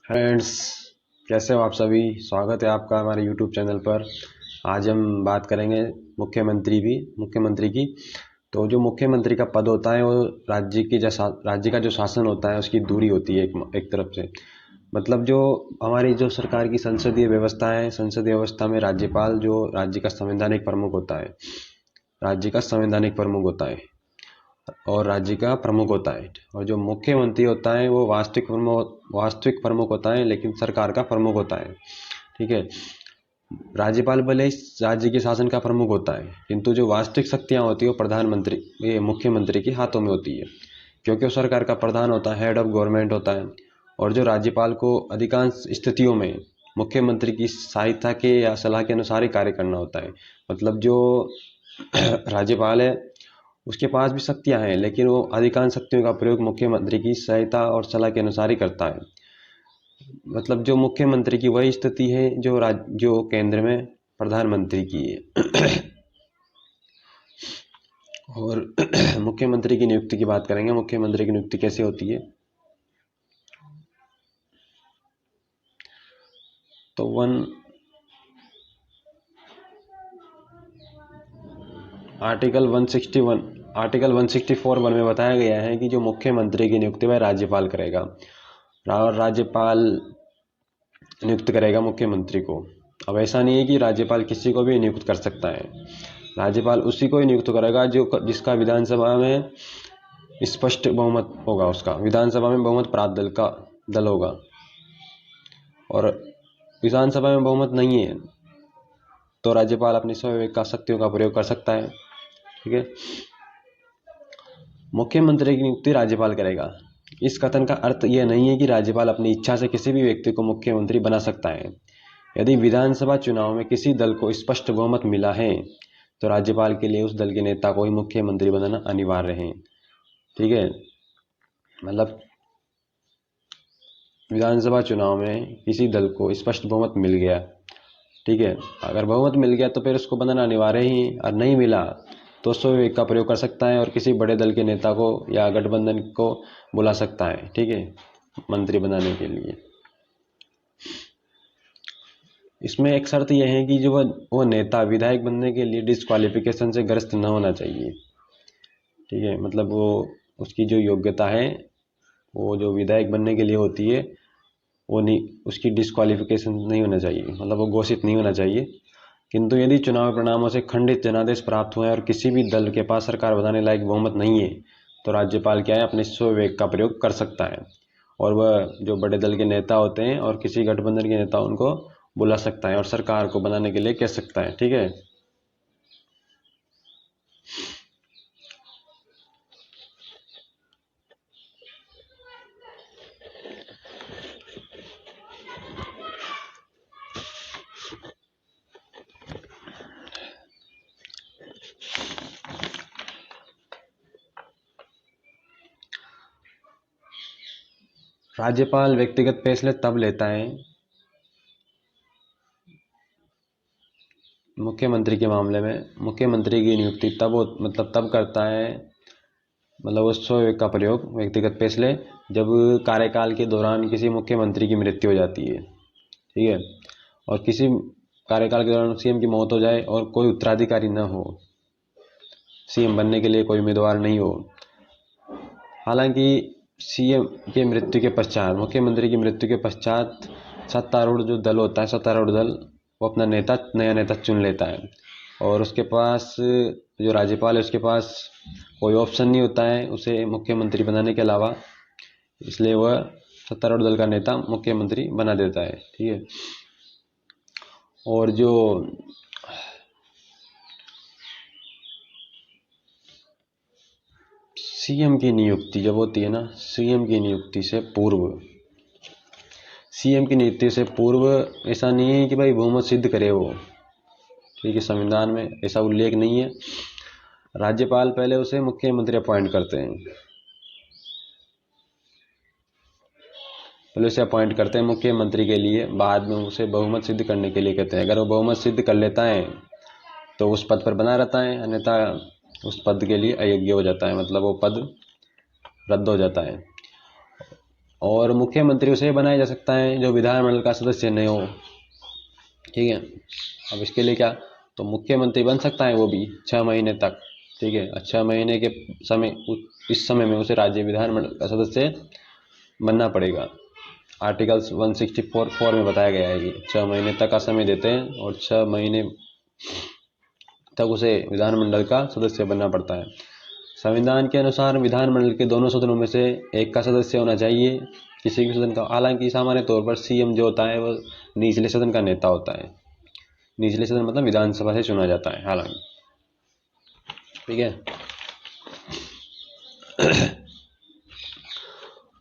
Friends, कैसे हो आप सभी। स्वागत है आपका हमारे यूट्यूब चैनल पर। आज हम बात करेंगे मुख्यमंत्री की। तो जो मुख्यमंत्री का पद होता है वो राज्य का जो शासन होता है उसकी दूरी होती है एक तरफ से। मतलब जो हमारी जो सरकार की संसदीय व्यवस्था है, संसदीय व्यवस्था में राज्यपाल जो राज्य का संवैधानिक प्रमुख होता है, राज्य का संवैधानिक प्रमुख होता है और राज्य का प्रमुख होता है। और जो मुख्यमंत्री होता है वो वास्तविक प्रमुख होता है, लेकिन सरकार का प्रमुख होता है। ठीक है। राज्यपाल भले इस राज्य के शासन का प्रमुख होता है, किंतु जो वास्तविक शक्तियां होती है वो मुख्यमंत्री के हाथों में होती है, क्योंकि वो सरकार का प्रधान होता है, हेड ऑफ गवर्नमेंट होता है। और जो राज्यपाल को अधिकांश स्थितियों में मुख्यमंत्री की सहायता के या सलाह के अनुसार ही कार्य करना होता है। मतलब जो राज्यपाल है उसके पास भी शक्तियां हैं, लेकिन वो अधिकांश शक्तियों का प्रयोग मुख्यमंत्री की सहायता और सलाह के अनुसार ही करता है। मतलब जो मुख्यमंत्री की वही स्थिति है जो केंद्र में प्रधानमंत्री की है। और मुख्यमंत्री की नियुक्ति की बात करेंगे। मुख्यमंत्री की नियुक्ति कैसे होती है। तो आर्टिकल 164 में बताया गया है कि जो मुख्यमंत्री की नियुक्ति वह राज्यपाल करेगा और राज्यपाल नियुक्त करेगा मुख्यमंत्री को। अब ऐसा नहीं है कि राज्यपाल किसी को भी नियुक्त कर सकता है। राज्यपाल उसी को ही नियुक्त करेगा जिसका विधानसभा में स्पष्ट बहुमत होगा। उसका विधानसभा में बहुमत प्राप्त दल होगा। और विधानसभा में बहुमत नहीं है तो राज्यपाल अपनी स्वविवेक का शक्तियों का प्रयोग कर सकता है। ठीक है। मुख्यमंत्री की नियुक्ति राज्यपाल करेगा। इस कथन का अर्थ यह नहीं है कि राज्यपाल अपनी इच्छा से किसी भी व्यक्ति को मुख्यमंत्री बना सकता है। यदि विधानसभा चुनाव में किसी दल को स्पष्ट बहुमत मिला है तो राज्यपाल के लिए उस दल के नेता को ही मुख्यमंत्री बनाना अनिवार्य है। ठीक है। मतलब विधानसभा चुनाव में किसी दल को स्पष्ट बहुमत मिल गया, ठीक है, अगर बहुमत मिल गया तो फिर उसको बनाना अनिवार्य ही। और नहीं मिला तो स्वविवेक का प्रयोग कर सकता है और किसी बड़े दल के नेता को या गठबंधन को बुला सकता है, ठीक है, मंत्री बनाने के लिए। इसमें एक शर्त यह है कि जो वो नेता विधायक बनने के लिए डिस्क्वालिफिकेशन से ग्रस्त न होना चाहिए। ठीक है। मतलब वो उसकी जो योग्यता है वो जो विधायक बनने के लिए होती है वो नहीं, उसकी डिस्क्वालिफिकेशन नहीं होना चाहिए, मतलब वो घोषित नहीं होना चाहिए। किंतु यदि चुनाव परिणामों से खंडित जनादेश प्राप्त हुए और किसी भी दल के पास सरकार बनाने लायक बहुमत नहीं है तो राज्यपाल क्या है, अपने स्वविवेक का प्रयोग कर सकता है और वह जो बड़े दल के नेता होते हैं और किसी गठबंधन के नेता उनको बुला सकता है और सरकार को बनाने के लिए कह सकता है। ठीक है। राज्यपाल व्यक्तिगत फैसले तब लेता है मुख्यमंत्री के मामले में। मुख्यमंत्री की नियुक्ति तब करता है, मतलब उस स्वविवेक का प्रयोग व्यक्तिगत फैसले जब कार्यकाल के दौरान किसी मुख्यमंत्री की मृत्यु हो जाती है, ठीक है, और किसी कार्यकाल के दौरान सीएम की मौत हो जाए और कोई उत्तराधिकारी न हो, सीएम बनने के लिए कोई उम्मीदवार नहीं हो। हालांकि सीएम के मृत्यु के पश्चात, मुख्यमंत्री की मृत्यु के पश्चात सत्तारूढ़ जो दल होता है, सत्तारूढ़ दल वो अपना नया नेता चुन लेता है और उसके पास जो राज्यपाल है उसके पास कोई ऑप्शन नहीं होता है उसे मुख्यमंत्री बनाने के अलावा, इसलिए वह सत्तारूढ़ दल का नेता मुख्यमंत्री बना देता है। ठीक है। और जो सीएम की नियुक्ति जब होती है ना, सीएम की नियुक्ति से पूर्व ऐसा नहीं है कि भाई बहुमत सिद्ध करे वो, ठीक है, संविधान में ऐसा उल्लेख नहीं है। राज्यपाल पहले उसे मुख्यमंत्री अपॉइंट करते हैं, पहले उसे अपॉइंट करते हैं मुख्यमंत्री के लिए, बाद में उसे बहुमत सिद्ध करने के लिए कहते हैं। अगर वो बहुमत सिद्ध कर लेता है तो उस पद पर बना रहता है, अन्यथा उस पद के लिए अयोग्य हो जाता है, मतलब वो पद रद्द हो जाता है। और मुख्यमंत्री उसे बनाया जा सकता है जो विधानमंडल का सदस्य नहीं हो। ठीक है, अब इसके लिए क्या, तो मुख्यमंत्री बन सकता है वो भी 6 महीने तक। ठीक है, 6 महीने के समय, इस समय में उसे राज्य विधानमंडल का सदस्य बनना पड़ेगा। आर्टिकल 164(4) में बताया गया है कि 6 महीने तक का समय देते हैं और 6 महीने तक उसे विधानमंडल का सदस्य बनना पड़ता है। संविधान के अनुसार विधानमंडल के दोनों सदनों में से एक का सदस्य होना चाहिए किसी भी सदन का। हालांकि सामान्य तौर पर सीएम जो होता है वो निचले सदन का नेता होता है। निचले सदन मतलब विधानसभा से चुना जाता है हालांकि। ठीक है,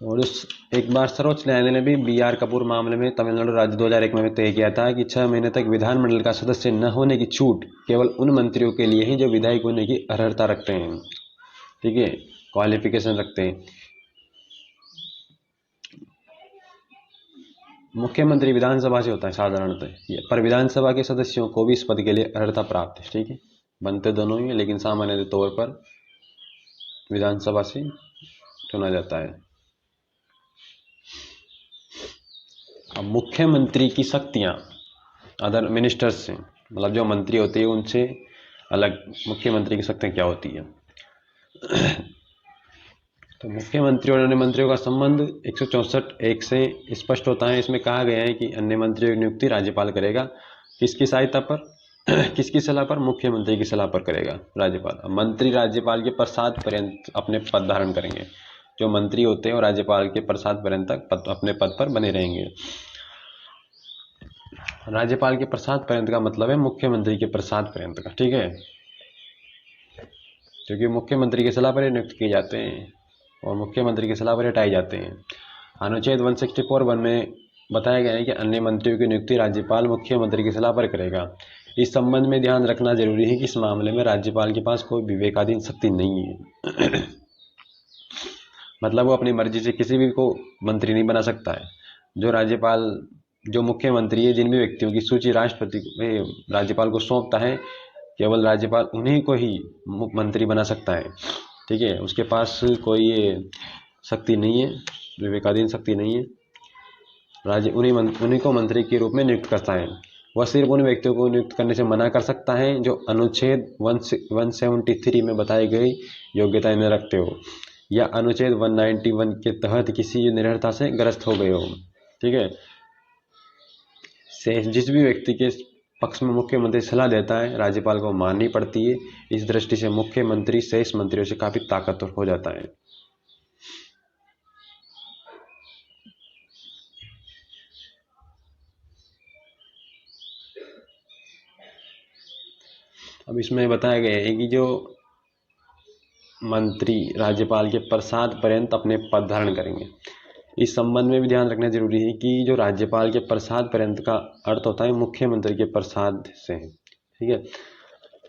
और उस एक बार सर्वोच्च न्यायालय ने भी बी.आर. कपूर मामले में तमिलनाडु राज्य 2001 में तय किया था कि 6 महीने तक विधानमंडल का सदस्य न होने की छूट केवल उन मंत्रियों के लिए ही जो विधायक होने की अर्हता रखते हैं। ठीक है, क्वालिफिकेशन रखते हैं। मुख्यमंत्री विधानसभा से होता है साधारणतः, पर विधानसभा के सदस्यों को भी इस पद के लिए अर्हता प्राप्त है। ठीक है, बनते दोनों ही है लेकिन सामान्य तौर पर विधानसभा से चुना जाता है। अब मुख्यमंत्री की शक्तियां अदर मिनिस्टर्स से, मतलब जो मंत्री होते हैं उनसे अलग मुख्यमंत्री की शक्तियां क्या होती है। तो मुख्यमंत्री और अन्य मंत्रियों का संबंध 164(1) से स्पष्ट होता है। इसमें कहा गया है कि अन्य मंत्रियों की नियुक्ति राज्यपाल करेगा। किसकी सहायता पर किसकी सलाह पर, मुख्यमंत्री की सलाह पर करेगा राज्यपाल। मंत्री राज्यपाल के प्रसाद पर्यंत अपने पद धारण करेंगे। जो मंत्री होते हैं और राज्यपाल के प्रसाद पर्यंत तक अपने पद पर बने रहेंगे। राज्यपाल के प्रसाद पर्यंत का मतलब है मुख्यमंत्री के प्रसाद पर्यंत का। ठीक है, क्योंकि मुख्यमंत्री की सलाह पर नियुक्त किए जाते हैं और मुख्यमंत्री की सलाह पर हटाए जाते हैं। अनुच्छेद 164(1) में बताया गया है कि अन्य मंत्रियों की नियुक्ति राज्यपाल मुख्यमंत्री की सलाह पर करेगा। इस संबंध में ध्यान रखना जरूरी है कि इस मामले में राज्यपाल के पास कोई विवेकाधीन शक्ति नहीं है। मतलब वो अपनी मर्जी से किसी भी को मंत्री नहीं बना सकता है। जो मुख्यमंत्री है, जिन भी व्यक्तियों की सूची राष्ट्रपति राज्यपाल को सौंपता है, केवल राज्यपाल उन्हीं को ही मंत्री बना सकता है। ठीक है, उसके पास कोई ये शक्ति नहीं है, विवेकाधीन शक्ति नहीं है। उन्हीं को मंत्री के रूप में नियुक्त करता है। वह सिर्फ उन व्यक्तियों को नियुक्त करने से मना कर सकता है जो अनुच्छेद 173 में बताई गई योग्यताएं न रखते हो या अनुच्छेद 191 के तहत किसी निरर्थता से ग्रस्त हो गए हो। ठीक है, जिस भी व्यक्ति के पक्ष में मुख्यमंत्री सलाह देता है राज्यपाल को माननी पड़ती है। इस दृष्टि से मुख्यमंत्री शेष मंत्रियों से काफी ताकतवर हो जाता है। अब इसमें बताया गया है कि जो मंत्री राज्यपाल के प्रसाद पर्यंत अपने पद धारण करेंगे। इस संबंध में भी ध्यान रखना जरूरी है कि जो राज्यपाल के प्रसाद पर्यंत का अर्थ होता है मुख्यमंत्री के प्रसाद से। ठीक है,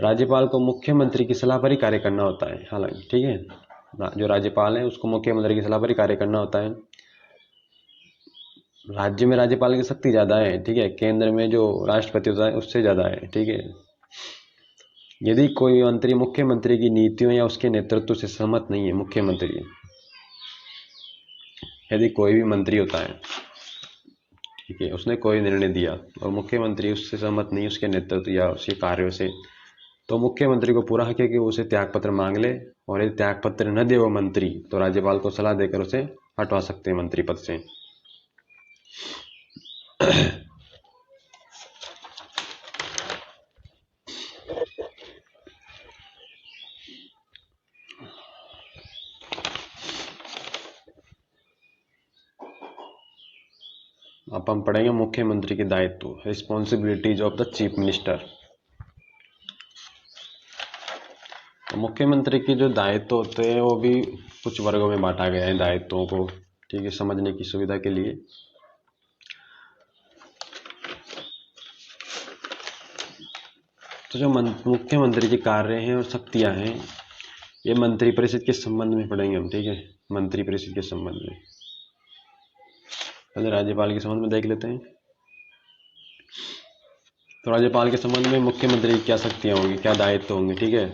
राज्यपाल को मुख्यमंत्री की सलाह पर ही कार्य करना होता है हालांकि। ठीक है, जो राज्यपाल है उसको मुख्यमंत्री की सलाह पर ही कार्य करना होता है। राज्य में राज्यपाल की शक्ति ज्यादा है। ठीक है, केंद्र में जो राष्ट्रपति होता है उससे ज्यादा है। ठीक है, यदि कोई मंत्री मुख्यमंत्री की नीतियों या उसके नेतृत्व से सहमत नहीं है, यदि कोई भी मंत्री होता है, ठीक है, उसने कोई निर्णय दिया और मुख्यमंत्री उससे सहमत नहीं, उसके नेतृत्व या उसके कार्यों से, तो मुख्यमंत्री को पूरा हक है कि वो उसे त्यागपत्र मांग ले। और यदि त्यागपत्र न दे वो मंत्री, तो राज्यपाल को सलाह देकर उसे हटवा सकते हैं मंत्री पद से। अब हम पढ़ेंगे मुख्यमंत्री के दायित्व, responsibilities of the chief minister. तो मुख्यमंत्री के जो दायित्व होते हैं वो भी कुछ वर्गों में बांटा गया है दायित्वों को। ठीक है, समझने की सुविधा के लिए। तो जो मुख्यमंत्री के कार्य हैं और शक्तियां हैं, ये मंत्रिपरिषद के संबंध में पढ़ेंगे हम। ठीक है, मंत्रिपरिषद के संबंध में पहले राज्यपाल के संबंध में देख लेते हैं। तो राज्यपाल के संबंध में मुख्यमंत्री की क्या शक्तियां होंगी, क्या दायित्व होंगे। ठीक है,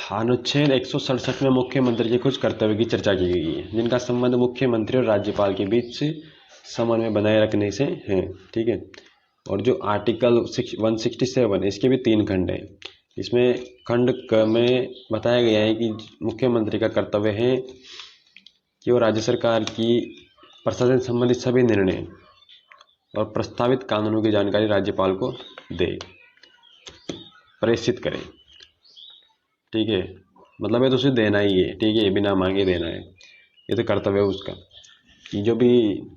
अनुच्छेद 167 में मुख्यमंत्री के कुछ कर्तव्य की चर्चा की गई है, जिनका संबंध मुख्यमंत्री और राज्यपाल के बीच समन्वय बनाए रखने से है। ठीक है। और जो आर्टिकल 167 इसके भी 3 खंड हैं। इसमें खंड क में बताया गया है कि मुख्यमंत्री का कर्तव्य है कि वो राज्य सरकार की प्रशासन संबंधित सभी निर्णय और प्रस्तावित कानूनों की जानकारी राज्यपाल को दे, प्रेषित करे। ठीक है। मतलब ये तो उसे देना ही है। ठीक है, बिना मांगे देना है, ये तो कर्तव्य है उसका कि जो भी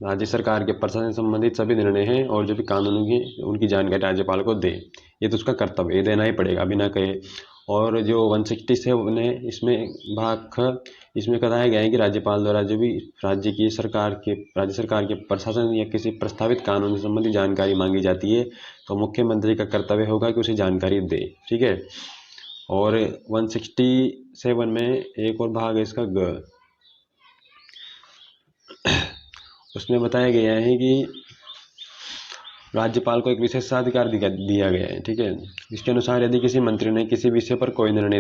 राज्य सरकार के प्रशासन संबंधित सभी निर्णय हैं और जो भी कानूनों की उनकी जानकारी राज्यपाल को दे, ये तो उसका कर्तव्य, ये देना ही पड़ेगा बिना कहे। और जो 167 है इसमें भाग ख इसमें बताया गया है कि राज्यपाल द्वारा जो भी राज्य सरकार के प्रशासन या किसी प्रस्तावित कानून से संबंधित जानकारी मांगी जाती है तो मुख्यमंत्री का कर्तव्य होगा कि उसे जानकारी दे। ठीक है। और 167 में एक और भाग है इसका ग, उसमें बताया गया है कि राज्यपाल को एक विशेषाधिकार दिया गया है। ठीक है। इसके अनुसार यदि किसी मंत्री ने किसी विषय पर कोई निर्णय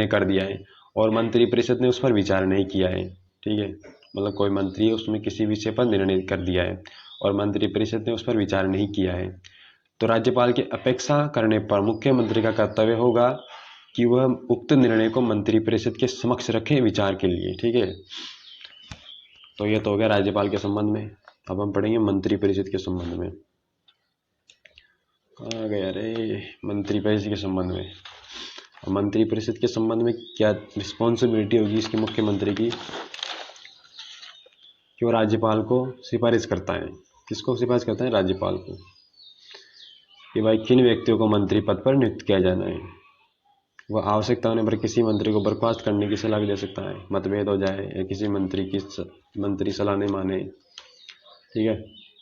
कर दिया है और मंत्रिपरिषद ने उस पर विचार नहीं किया है, ठीक है, मतलब कोई मंत्री है उसमें किसी विषय पर निर्णय कर दिया है और मंत्रिपरिषद ने उस पर विचार नहीं किया है, तो राज्यपाल की अपेक्षा करने पर मुख्यमंत्री का कर्तव्य होगा कि वह उक्त निर्णय को मंत्रिपरिषद के समक्ष रखे विचार के लिए। ठीक है। तो ये तो हो गया राज्यपाल के संबंध में। अब हम पढ़ेंगे मंत्रिपरिषद के संबंध में। कहाँ गया रे मंत्रिपरिषद के संबंध में। मंत्रिपरिषद के संबंध में क्या रिस्पॉन्सिबिलिटी होगी इसकी मुख्यमंत्री की कि वो राज्यपाल को सिफारिश करता है। किसको सिफारिश करता है? राज्यपाल को, कि भाई किन व्यक्तियों को मंत्री पद पर नियुक्त किया जाना है। वह आवश्यकता होने पर किसी मंत्री को बर्खास्त करने की सलाह भी दे सकता है, मतभेद हो जाए या किसी मंत्री सलाह नहीं माने, ठीक है,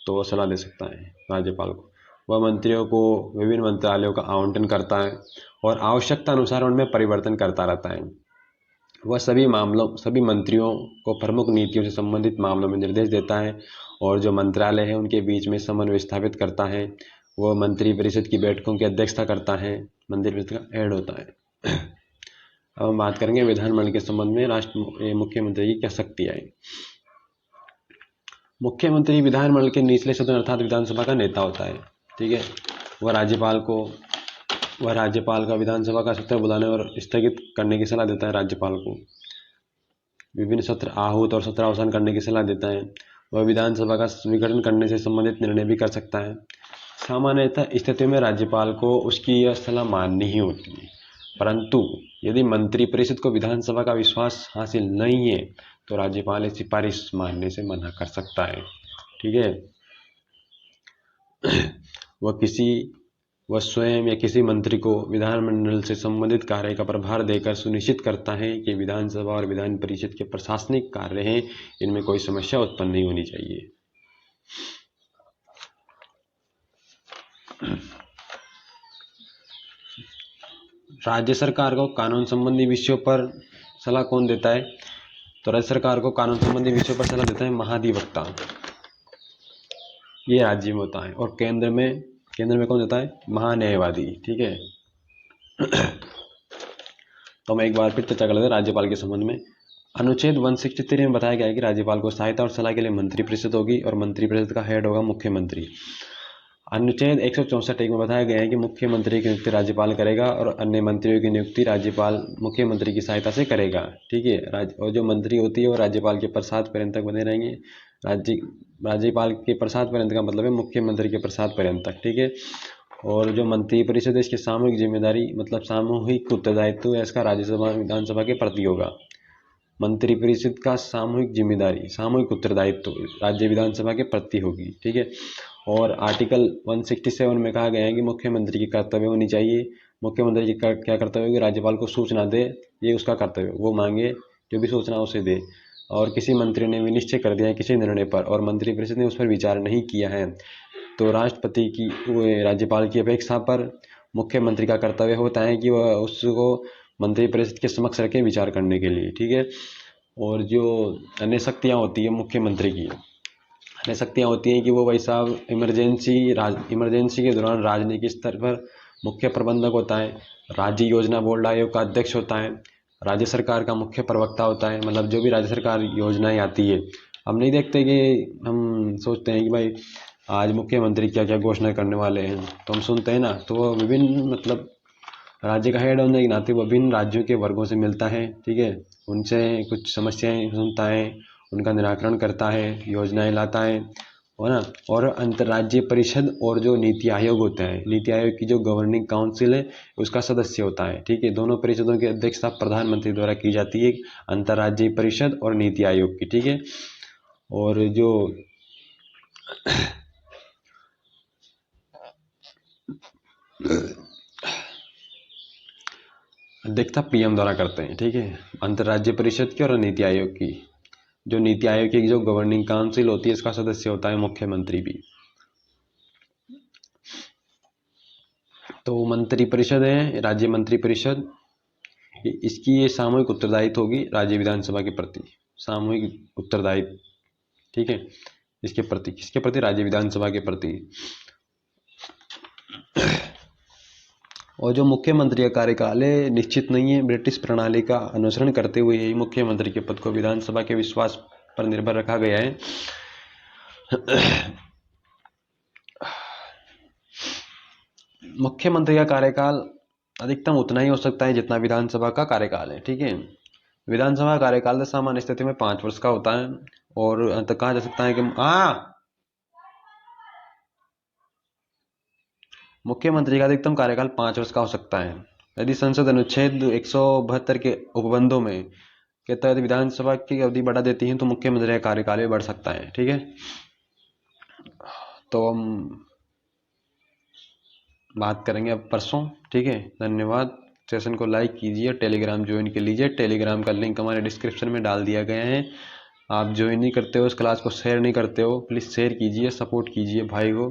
तो वह सलाह दे सकता है राज्यपाल को। वह मंत्रियों को विभिन्न मंत्रालयों का आवंटन करता है और आवश्यकता अनुसार उनमें परिवर्तन करता रहता है। वह सभी मंत्रियों को प्रमुख नीतियों से संबंधित मामलों में निर्देश देता है और जो मंत्रालय है उनके बीच में समन्वय स्थापित करता है। वह मंत्रिपरिषद की बैठकों की अध्यक्षता करता है, मंत्रिपरिषद का हेड होता है। अब हम बात करेंगे विधानमंडल के संबंध में मुख्यमंत्री की क्या शक्तियाँ हैं। मुख्यमंत्री विधानमंडल के निचले सदन अर्थात विधानसभा का नेता होता है। ठीक है। वह राज्यपाल का विधानसभा का सत्र बुलाने और स्थगित करने की सलाह देता है। राज्यपाल को विभिन्न सत्र आहूत और सत्र अवसान करने की सलाह देता है। वह विधानसभा का विघटन करने से संबंधित निर्णय भी कर सकता है। सामान्यतः स्थितियों में राज्यपाल को उसकी यह सलाह माननी ही होती है, परंतु यदि मंत्रिपरिषद को विधानसभा का विश्वास हासिल नहीं है तो राज्यपाल इस सिफारिश मानने से मना कर सकता है। ठीक है। वह स्वयं या किसी मंत्री को विधानमंडल से संबंधित कार्य का प्रभार देकर सुनिश्चित करता है कि विधानसभा और विधान परिषद के प्रशासनिक कार्य हैं, इनमें कोई समस्या उत्पन्न नहीं होनी चाहिए। राज्य सरकार को कानून संबंधी विषयों पर सलाह कौन देता है? तो राज्य सरकार को कानून संबंधी विषयों पर सलाह देता है महाधिवक्ता, ये राज्य में होता है। और केंद्र में कौन देता है? महान्यायवादी। ठीक है। तो हम एक बार फिर चर्चा कर लेते हैं राज्यपाल के संबंध में। अनुच्छेद 163 में बताया गया है कि राज्यपाल को सहायता और सलाह के लिए मंत्रिपरिषद होगी और मंत्रिपरिषद का हेड होगा मुख्यमंत्री। अनुच्छेद 164 में बताया गया है कि मुख्यमंत्री की नियुक्ति राज्यपाल करेगा और अन्य मंत्रियों की नियुक्ति राज्यपाल मुख्यमंत्री की सहायता से करेगा। ठीक है। और जो मंत्री होती है वो राज्यपाल के प्रसाद पर्यंत तक बने रहेंगे। राज्यपाल के प्रसाद पर्यंत का मतलब है मुख्यमंत्री के प्रसाद पर्यंत तक। ठीक है। और जो मंत्रिपरिषद है इसकी सामूहिक जिम्मेदारी मतलब सामूहिक उत्तरदायित्व है इसका राज्यसभा विधानसभा के प्रति होगा। मंत्रिपरिषद का सामूहिक उत्तरदायित्व राज्य विधानसभा के प्रति होगी। ठीक है। और आर्टिकल 167 में कहा गया है कि मुख्यमंत्री की कर्तव्य होनी चाहिए। मुख्यमंत्री की क्या कर्तव्य होगी? राज्यपाल को सूचना दे, ये उसका कर्तव्य। वो मांगे जो भी सूचना उसे दे। और किसी मंत्री ने विनिश्चय कर दिया है किसी निर्णय पर और मंत्रिपरिषद ने उस पर विचार नहीं किया है तो राज्यपाल की अपेक्षा पर मुख्यमंत्री का कर्तव्य होता है कि वह उसको मंत्रिपरिषद के समक्ष रखे विचार करने के लिए। ठीक है। और जो अन्य शक्तियाँ होती है मुख्यमंत्री की, अन्य शक्तियाँ होती हैं कि वो भाई साहब इमरजेंसी के दौरान राजनीतिक स्तर पर मुख्य प्रबंधक होता है, राज्य योजना बोर्ड आयोग का अध्यक्ष होता है, राज्य सरकार का मुख्य प्रवक्ता होता है, मतलब जो भी राज्य सरकार योजनाएं आती है, हम नहीं देखते कि हम सोचते हैं कि भाई आज मुख्यमंत्री क्या क्या घोषणा करने वाले हैं, तो हम सुनते हैं ना, तो वो विभिन्न मतलब राज्य का हेड होने के नाते वो विभिन्न राज्यों के वर्गों से मिलता है, ठीक है, उनसे कुछ समस्याएं सुनता है, उनका निराकरण करता है, योजनाएं लाता है ना। और अंतर्राज्यीय परिषद और जो नीति आयोग होता है, नीति आयोग की जो गवर्निंग काउंसिल है उसका सदस्य होता है, ठीक है। दोनों परिषदों की अध्यक्षता प्रधानमंत्री द्वारा की जाती है, अंतर्राज्यीय परिषद और नीति आयोग की, ठीक है। और जो अध्यक्षता पीएम द्वारा करते हैं, ठीक है, अंतर्राज्यीय परिषद की और नीति आयोग की। जो नीति आयोग की जो गवर्निंग काउंसिल होती है इसका सदस्य होता है मुख्यमंत्री भी। तो मंत्री परिषद है, राज्य मंत्री परिषद, इसकी ये सामूहिक उत्तरदायित्व होगी राज्य विधानसभा के प्रति, सामूहिक उत्तरदायित्व, ठीक है, इसके प्रति, किसके प्रति, राज्य विधानसभा के प्रति। और जो मुख्यमंत्री का कार्यकाल है निश्चित नहीं है, ब्रिटिश प्रणाली का अनुसरण करते हुए यही मुख्यमंत्री के पद को विधानसभा के विश्वास पर निर्भर रखा गया है। मुख्यमंत्री का कार्यकाल अधिकतम उतना ही हो सकता है जितना विधानसभा का कार्यकाल है, ठीक है। विधानसभा का कार्यकाल सामान्य स्थिति में 5 वर्ष का होता है, और अंत कहा जा सकता है कि मुख्यमंत्री का अधिकतम कार्यकाल 5 वर्ष का हो सकता है यदि संसद अनुच्छेद 172 के उपबंधों में के तहत विधानसभा की अवधि बढ़ा देती है तो मुख्यमंत्री का कार्यकाल भी बढ़ सकता है, ठीक है। तो हम बात करेंगे अब परसों, ठीक है। धन्यवाद। सेशन को लाइक कीजिए, टेलीग्राम ज्वाइन कर लीजिए, टेलीग्राम का लिंक हमारे डिस्क्रिप्शन में डाल दिया गया है। आप ज्वाइन नहीं करते हो, इस क्लास को शेयर नहीं करते हो, प्लीज़ शेयर कीजिए, सपोर्ट कीजिए भाई को,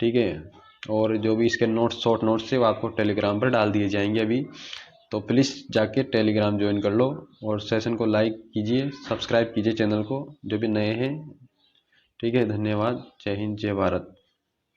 ठीक है। और जो भी इसके नोट्स, शॉर्ट नोट्स है वो आपको टेलीग्राम पर डाल दिए जाएंगे अभी, तो प्लीज़ जाके टेलीग्राम ज्वाइन कर लो। और सेशन को लाइक कीजिए, सब्सक्राइब कीजिए चैनल को जो भी नए हैं, ठीक है। धन्यवाद। जय हिंद, जय भारत।